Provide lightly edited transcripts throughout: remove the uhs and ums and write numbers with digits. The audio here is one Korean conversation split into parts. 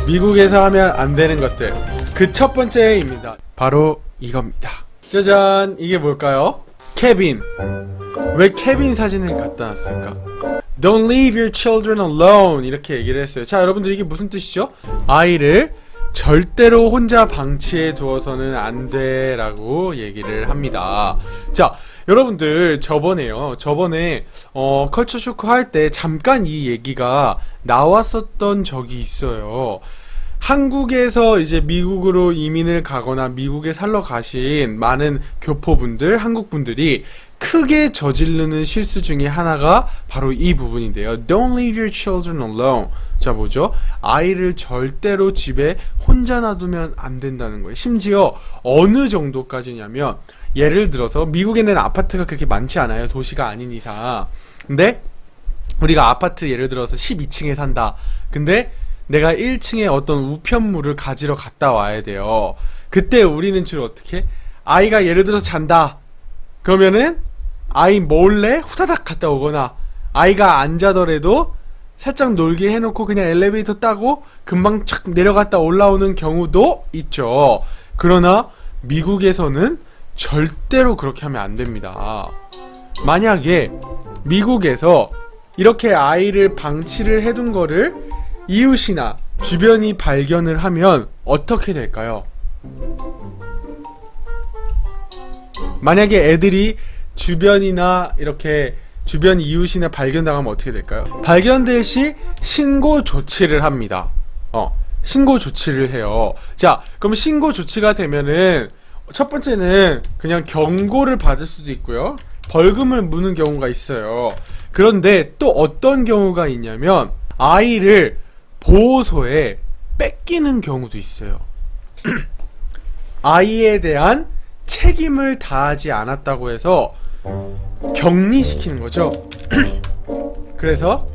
미국에서 하면 안 되는 것들. 그 첫 번째입니다. 바로 이겁니다. 짜잔! 이게 뭘까요? 케빈. 왜 케빈 사진을 갖다 놨을까? Don't leave your children alone. 이렇게 얘기를 했어요. 자, 여러분들 이게 무슨 뜻이죠? 아이를 절대로 혼자 방치해 두어서는 안 돼 라고 얘기를 합니다. 자, 여러분들 저번에 컬처 쇼크 할 때 잠깐 이 얘기가 나왔었던 적이 있어요. 한국에서 이제 미국으로 이민을 가거나 미국에 살러 가신 많은 교포분들, 한국분들이 크게 저지르는 실수 중에 하나가 바로 이 부분인데요. Don't leave your children alone. 자, 뭐죠? 아이를 절대로 집에 혼자 놔두면 안 된다는 거예요. 심지어 어느 정도까지냐면, 예를 들어서 미국에는 아파트가 그렇게 많지 않아요. 도시가 아닌 이상. 근데 우리가 아파트 예를 들어서 12층에 산다. 근데 내가 1층에 어떤 우편물을 가지러 갔다 와야 돼요. 그때 우리는 주로 어떻게? 아이가 예를 들어서 잔다. 그러면은 아이 몰래 후다닥 갔다 오거나, 아이가 안 자더라도 살짝 놀게 해놓고 그냥 엘리베이터 타고 금방 착 내려갔다 올라오는 경우도 있죠. 그러나 미국에서는 절대로 그렇게 하면 안 됩니다. 만약에 미국에서 이렇게 아이를 방치를 해둔 거를 이웃이나 주변이 발견을 하면 어떻게 될까요? 만약에 애들이 주변이나 이렇게 주변 이웃이나 발견당하면 어떻게 될까요? 발견될 시 신고 조치를 합니다. 신고 조치를 해요. 자, 그럼 신고 조치가 되면은 첫 번째는 그냥 경고를 받을 수도 있고요. 벌금을 무는 경우가 있어요. 그런데 또 어떤 경우가 있냐면 아이를 보호소에 뺏기는 경우도 있어요. 아이에 대한 책임을 다하지 않았다고 해서 격리시키는 거죠. 그래서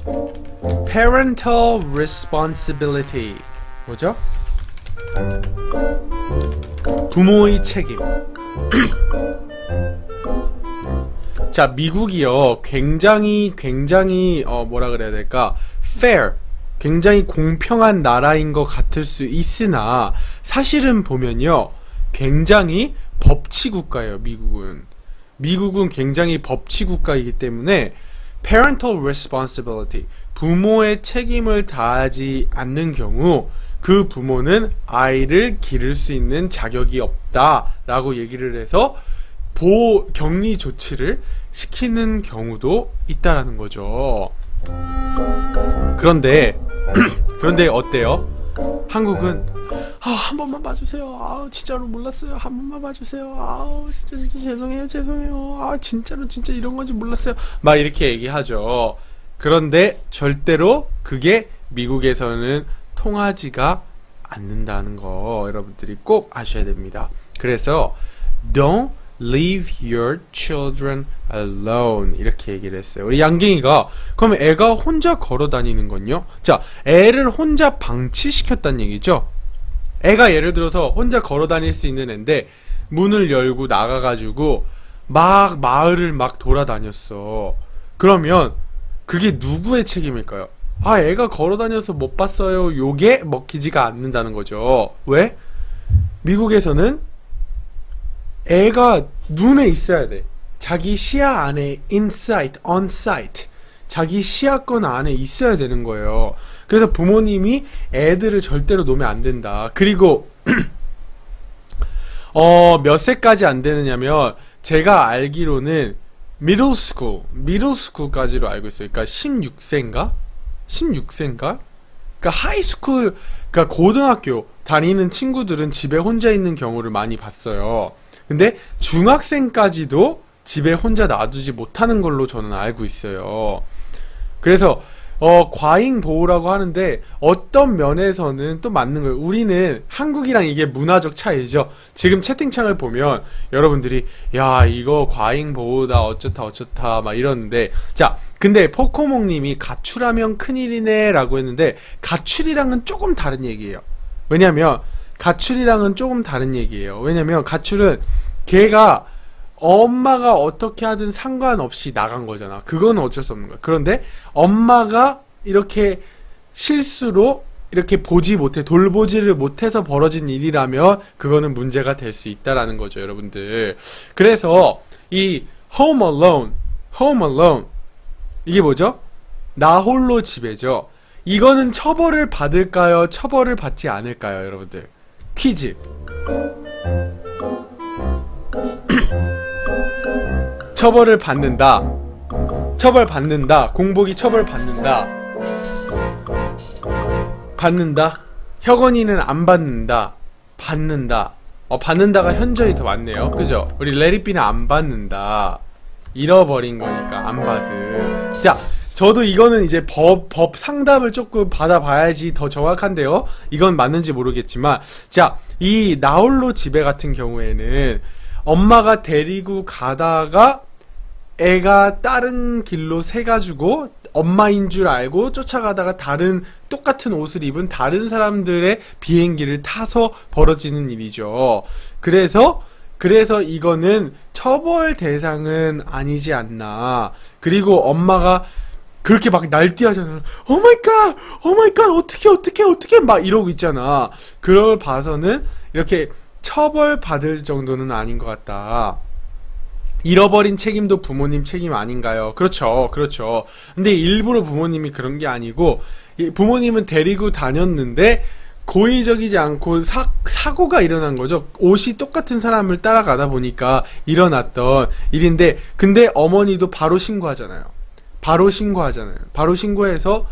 parental responsibility, 뭐죠? 부모의 책임. 자, 미국이요 굉장히 뭐라 그래야 될까? fair, 굉장히 공평한 나라인 것 같을 수 있으나 사실은 보면요 굉장히 법치국가예요. 미국은 굉장히 법치국가이기 때문에 parental responsibility, 부모의 책임을 다하지 않는 경우 그 부모는 아이를 기를 수 있는 자격이 없다 라고 얘기를 해서 격리 조치를 시키는 경우도 있다라는 거죠. 그런데 어때요? 한국은 한 번만 봐주세요. 진짜로 몰랐어요. 한 번만 봐주세요. 진짜 죄송해요. 진짜 이런 건지 몰랐어요. 막 이렇게 얘기하죠. 그런데 절대로 그게 미국에서는 통하지가 않는다는 거 여러분들이 꼭 아셔야 됩니다. 그래서 Don't leave your children alone 이렇게 얘기를 했어요. 우리 양갱이가 그럼 애가 혼자 걸어 다니는 건요? 자, 애를 혼자 방치시켰다는 얘기죠. 애가 예를 들어서 혼자 걸어 다닐 수 있는 애인데 문을 열고 나가가지고 막 마을을 막 돌아다녔어. 그러면 그게 누구의 책임일까요? 애가 걸어 다녀서 못 봤어요. 요게 먹히지가 않는다는 거죠. 왜? 미국에서는 애가 눈에 있어야 돼. 자기 시야 안에 insight, on sight, 자기 시야권 안에 있어야 되는 거예요. 그래서 부모님이 애들을 절대로 놓으면 안 된다. 그리고 몇 세까지 안 되느냐면 제가 알기로는 middle school까지로 알고 있어요. 그러니까 16세인가? 그러니까 하이스쿨, 그러니까 고등학교 다니는 친구들은 집에 혼자 있는 경우를 많이 봤어요. 근데 중학생까지도 집에 혼자 놔두지 못하는 걸로 저는 알고 있어요. 그래서 과잉 보호라고 하는데 어떤 면에서는 또 맞는 거예요. 우리는 한국이랑 이게 문화적 차이죠. 지금 채팅창을 보면 여러분들이 야 이거 과잉 보호다 어쩌다 막 이러는데, 자 근데 포코몽님이 가출하면 큰일이네 라고 했는데 가출이랑은 조금 다른 얘기예요. 왜냐면 가출은 걔가 엄마가 어떻게 하든 상관없이 나간 거잖아. 그건 어쩔 수 없는 거야. 그런데 엄마가 이렇게 실수로 이렇게 돌보지를 못해서 벌어진 일이라면 그거는 문제가 될 수 있다라는 거죠, 여러분들. 그래서 이 home alone 이게 뭐죠? 나 홀로 집에죠. 이거는 처벌을 받을까요? 처벌을 받지 않을까요, 여러분들? 퀴즈. 처벌을 받는다. 공복이 처벌받는다. 받는다. 혁언이는 안 받는다. 받는다. 받는다가 현저히 더 많네요. 그죠? 우리 레리비는 안 받는다. 잃어버린 거니까 안 받을. 자, 저도 이거는 이제 법 상담을 조금 받아봐야지 더 정확한데요. 이건 맞는지 모르겠지만, 자, 이 나홀로 집에 같은 경우에는 엄마가 데리고 가다가 애가 다른 길로 새가지고 엄마인 줄 알고 쫓아가다가 똑같은 옷을 입은 다른 사람들의 비행기를 타서 벌어지는 일이죠. 그래서 이거는 처벌 대상은 아니지 않나. 그리고 엄마가 그렇게 막 날뛰어하잖아. 오마이갓, 어떡해, 막 이러고 있잖아. 그걸 봐서는 이렇게 처벌받을 정도는 아닌 것 같다. 잃어버린 책임도 부모님 책임 아닌가요? 그렇죠. 근데 일부러 부모님이 그런 게 아니고, 부모님은 데리고 다녔는데, 고의적이지 않고 사고가 일어난 거죠. 옷이 똑같은 사람을 따라가다 보니까 일어났던 일인데, 근데 어머니도 바로 신고하잖아요. 바로 신고해서,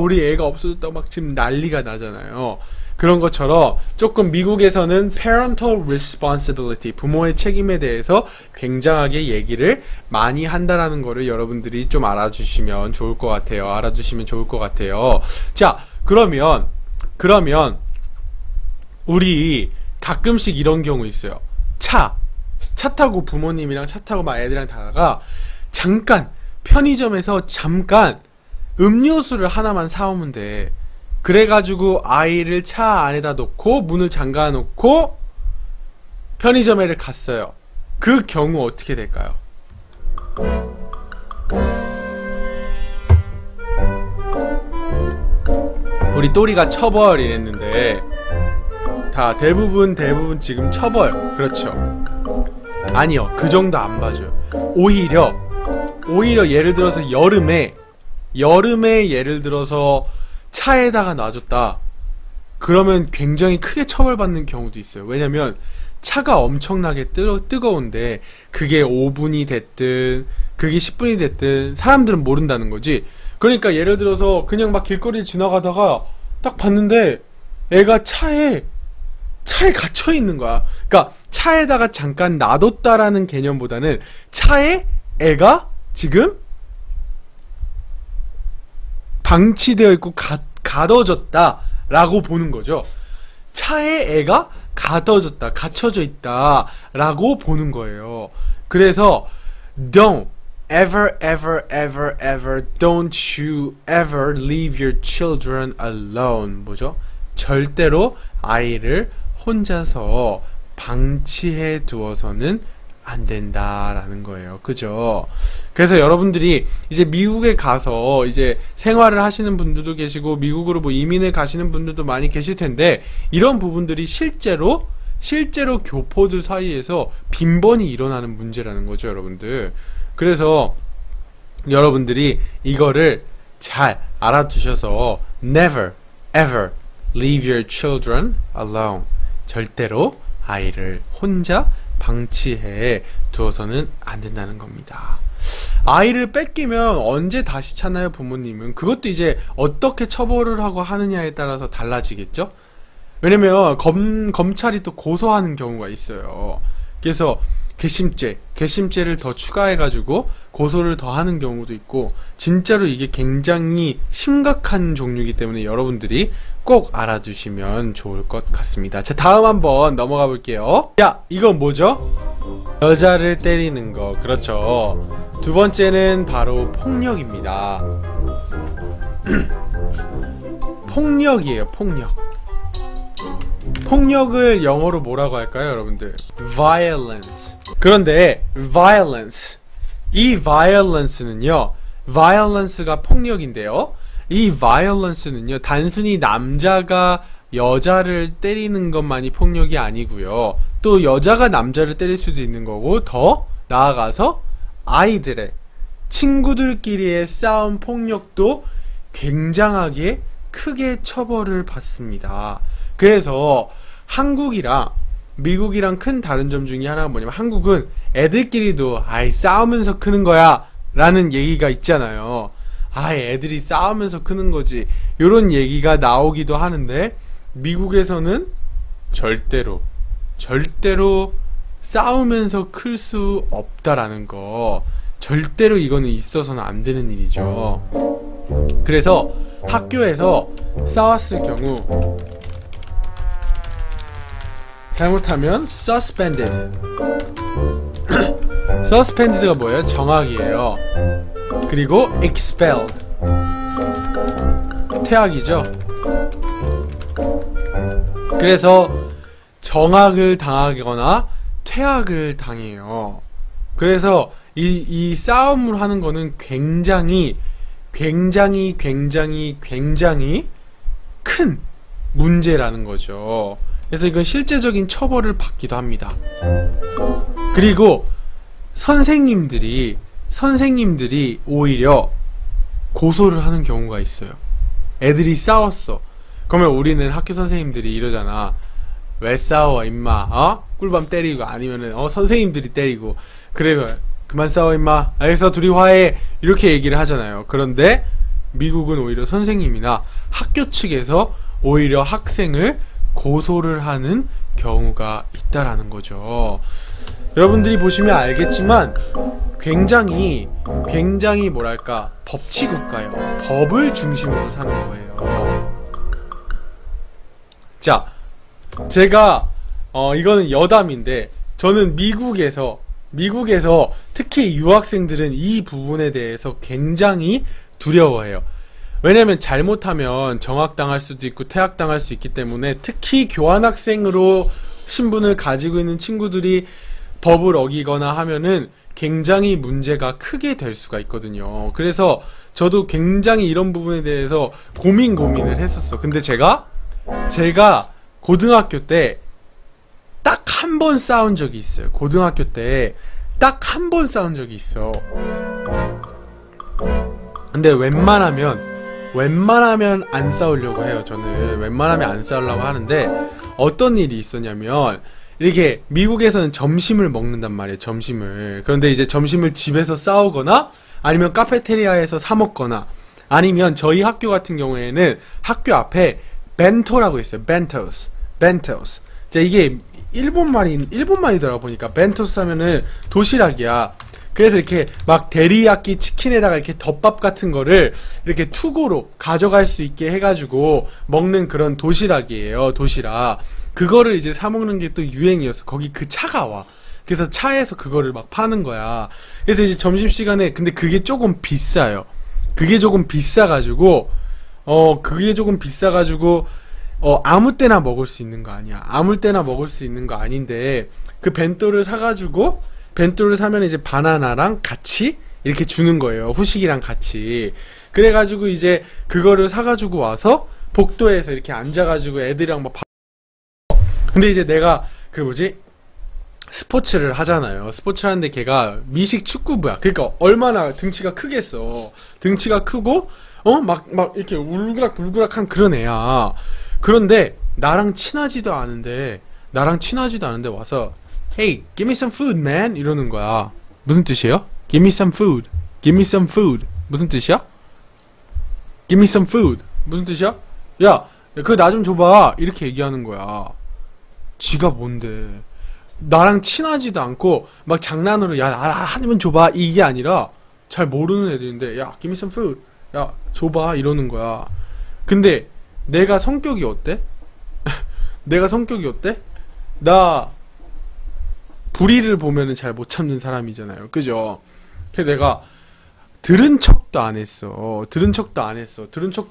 우리 애가 없어졌다고 막 지금 난리가 나잖아요. 그런 것처럼 조금 미국에서는 parental responsibility, 부모의 책임에 대해서 굉장하게 얘기를 많이 한다라는 거를 여러분들이 좀 알아주시면 좋을 것 같아요. 자, 그러면 우리 가끔씩 이런 경우 있어요. 차 타고 부모님이랑 차 타고 막 애들이랑 다다가 편의점에서 음료수를 하나만 사오면 돼. 그래가지고 아이를 차 안에다 놓고 문을 잠가 놓고 편의점에를 갔어요. 그 경우 어떻게 될까요? 우리 또리가 처벌 이랬는데 다 대부분 지금 처벌. 그렇죠. 아니요, 그 정도 안 봐줘요. 오히려 예를 들어서 여름에 예를 들어서 차에다가 놔줬다. 그러면 굉장히 크게 처벌받는 경우도 있어요. 왜냐면 차가 엄청나게 뜨거운데 그게 5분이 됐든 그게 10분이 됐든 사람들은 모른다는 거지. 그러니까 예를 들어서 그냥 막 길거리를 지나가다가 딱 봤는데 애가 차에 갇혀 있는 거야. 그러니까 차에다가 잠깐 놔뒀다라는 개념보다는 차에 애가 지금 방치되어 있고 가둬졌다 라고 보는 거죠. 차에 애가 갇혀져 있다 라고 보는 거예요. 그래서 don't ever don't you ever leave your children alone. 뭐죠? 절대로 아이를 혼자서 방치해 두어서는 안 된다라는 거예요. 그죠? 그래서 여러분들이 이제 미국에 가서 이제 생활을 하시는 분들도 계시고 미국으로 뭐 이민을 가시는 분들도 많이 계실 텐데 이런 부분들이 실제로 교포들 사이에서 빈번히 일어나는 문제라는 거죠, 여러분들. 그래서 여러분들이 이거를 잘 알아두셔서 never ever leave your children alone. 절대로 아이를 혼자 방치해 두어서는 안 된다는 겁니다. 아이를 뺏기면 언제 다시 찾나요, 부모님은? 그것도 이제 어떻게 처벌을 하고 하느냐에 따라서 달라지겠죠? 왜냐면 검찰이 또 고소하는 경우가 있어요. 그래서 괘씸죄를 더 추가해가지고 고소를 더 하는 경우도 있고, 진짜로 이게 굉장히 심각한 종류이기 때문에 여러분들이 꼭 알아두시면 좋을 것 같습니다. 자, 다음 한번 넘어가 볼게요. 야, 이건 뭐죠? 여자를 때리는 거. 그렇죠. 두 번째는 바로 폭력입니다. 폭력이에요, 폭력. 폭력을 영어로 뭐라고 할까요, 여러분들? violence. 그런데 violence, 이 violence는요, violence가 폭력인데요, 이 violence는요, 단순히 남자가 여자를 때리는 것만이 폭력이 아니고요. 또 여자가 남자를 때릴 수도 있는 거고, 더 나아가서 아이들의 친구들끼리의 싸움 폭력도 굉장하게 크게 처벌을 받습니다. 그래서 한국이랑 미국이랑 큰 다른 점 중에 하나가 뭐냐면, 한국은 애들끼리도 싸우면서 크는 거야 라는 얘기가 있잖아요. 애들이 싸우면서 크는 거지, 요런 얘기가 나오기도 하는데, 미국에서는 절대로 싸우면서 클 수 없다라는 거, 절대로 이거는 있어서는 안 되는 일이죠. 그래서 학교에서 싸웠을 경우 잘못하면 suspended. suspended가 뭐예요? 정학이에요. 그리고 expelled, 퇴학이죠. 그래서 정학을 당하거나 퇴학을 당해요. 그래서 이 싸움을 하는 거는 굉장히 큰 문제라는 거죠. 그래서 이건 실제적인 처벌을 받기도 합니다. 그리고 선생님들이 오히려 고소를 하는 경우가 있어요. 애들이 싸웠어. 그러면 우리는 학교 선생님들이 이러잖아. 왜 싸워 임마, 꿀밤 때리고, 아니면은 선생님들이 때리고, 그래 그만 싸워 임마, 알겠어, 둘이 화해, 이렇게 얘기를 하잖아요. 그런데 미국은 오히려 선생님이나 학교 측에서 오히려 학생을 고소를 하는 경우가 있다라는 거죠. 여러분들이 보시면 알겠지만 굉장히 뭐랄까, 법치국가예요. 법을 중심으로 사는 거예요. 자, 제가 이거는 여담인데, 저는 미국에서 특히 유학생들은 이 부분에 대해서 굉장히 두려워해요. 왜냐면 잘못하면 정학당할 수도 있고 퇴학당할 수 있기 때문에, 특히 교환학생으로 신분을 가지고 있는 친구들이 법을 어기거나 하면은 굉장히 문제가 크게 될 수가 있거든요. 그래서 저도 굉장히 이런 부분에 대해서 고민을 했었어. 근데 제가 고등학교 때 딱 한 번 싸운 적이 있어요. 고등학교 때 딱 한 번 싸운 적이 있어. 근데 웬만하면 안 싸우려고 해요. 저는 웬만하면 안 싸우려고 하는데, 어떤 일이 있었냐면, 이렇게 미국에서는 점심을 먹는단 말이에요. 점심을. 그런데 이제 점심을 집에서 싸우거나 아니면 카페테리아에서 사 먹거나, 아니면 저희 학교 같은 경우에는 학교 앞에 벤토라고 있어요. 벤토스. 자, 이게 일본말이더라 보니까. 벤토스 하면은 도시락이야. 그래서 이렇게 막 데리야끼 치킨에다가 이렇게 덮밥 같은 거를 이렇게 투고로 가져갈 수 있게 해가지고 먹는 그런 도시락이에요. 도시락. 그거를 이제 사 먹는 게 또 유행이었어. 거기 그 차가 와. 그래서 차에서 그거를 막 파는 거야. 그래서 이제 점심시간에, 근데 그게 조금 비싸요. 그게 조금 비싸가지고 아무 때나 먹을 수 있는 거 아니야. 아무 때나 먹을 수 있는 거 아닌데, 그 벤토를 사가지고, 벤토를 사면 이제 바나나랑 같이 이렇게 주는 거예요. 후식이랑 같이. 그래가지고 이제 그거를 사가지고 와서 복도에서 이렇게 앉아가지고 애들이랑 막 근데 이제 내가 스포츠를 하잖아요. 스포츠를 하는데 걔가 미식 축구부야. 그러니까 얼마나 등치가 크겠어. 등치가 크고 막 이렇게 울그락불그락한 그런 애야. 그런데 나랑 친하지도 않은데 와서 Hey, give me some food, man. 이러는 거야. 무슨 뜻이에요? Give me some food. Give me some food. 무슨 뜻이야? Give me some food. 무슨 뜻이야? 야, 그거 나 좀 줘봐. 이렇게 얘기하는 거야. 지가 뭔데? 나랑 친하지도 않고 막 장난으로 야, 하나만 줘봐. 이게 아니라 잘 모르는 애들인데, 야, give me some food. 야, 줘봐. 이러는 거야. 근데 내가 성격이 어때? 나 불의를 보면은 잘 못 참는 사람이잖아요. 그죠? 그래서 내가 들은 척도 안 했어. 들은 척도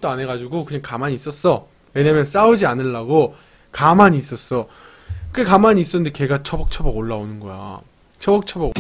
안 해가지고 그냥 가만히 있었어. 왜냐면 싸우지 않으려고 가만히 있었어. 그래 가만히 있었는데 걔가 처벅처벅 올라오는 거야. 처벅처벅.